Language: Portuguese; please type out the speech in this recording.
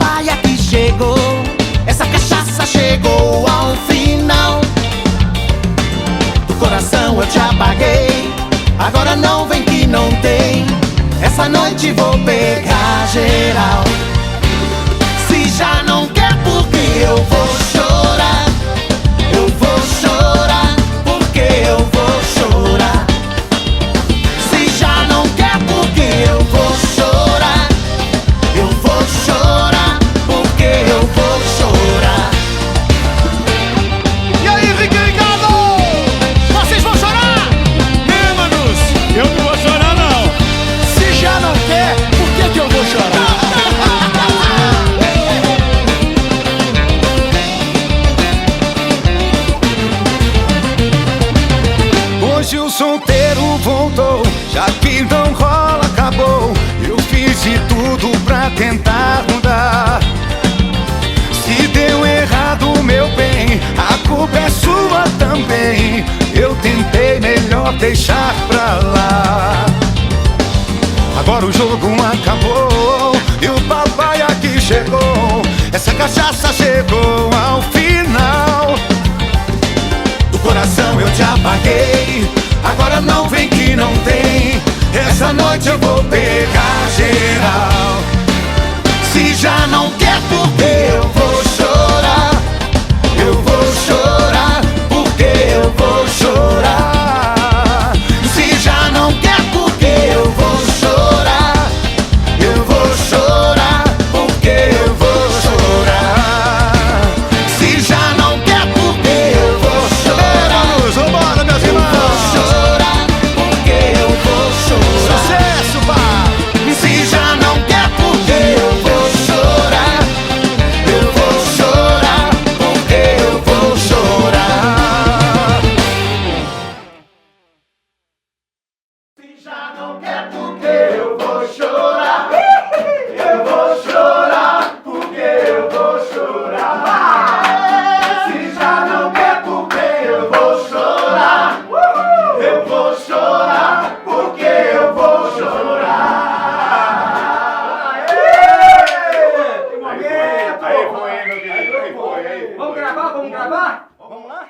papai aqui chegou. Essa cachaça chegou ao final. Do coração eu te apaguei, agora não vem que não tem. Essa noite vou pegar geral. Se já não quer, porque eu vou chorar. Eu vou chorar, porque eu vou chorar. Se já não quer, porque eu vou chorar. Eu vou chorar, porque eu vou chorar. E aí, Ricardo? Vocês vão chorar? Manos, eu não vou chorar não. Se já não quer, por que eu vou chorar? Hoje o solteiro voltou, já que não rola, acabou. Eu fiz de tudo pra tentar mudar. Se deu errado, meu bem, a culpa é sua também. Eu tentei, melhor deixar pra lá. Agora o jogo acabou e o papai aqui chegou. Essa cachaça chegou ao final. Do coração eu te apaguei, agora não vem que não tem. Essa noite eu vou pegar geral. Se já não quer, porque eu vou chorar. Eu vou chorar, porque eu vou chorar. Se já não quer, porque eu vou chorar. Eu vou chorar, porque eu vou chorar. Se já não quer, porque eu vou chorar. Vambora, meus Eu irmãos! vou chorar, porque eu vou chorar. Sucesso, pá! Se já não quer, porque eu vou chorar. Eu vou chorar, porque eu vou chorar. Se já não quer, porque eu vou chorar. Eu vou chorar, porque eu vou chorar. Se já não quer, porque eu vou chorar. Eu vou chorar, porque eu vou chorar. Aí foi, meu querido. Aí foi. Vamos gravar? Vamos gravar? Vamos lá?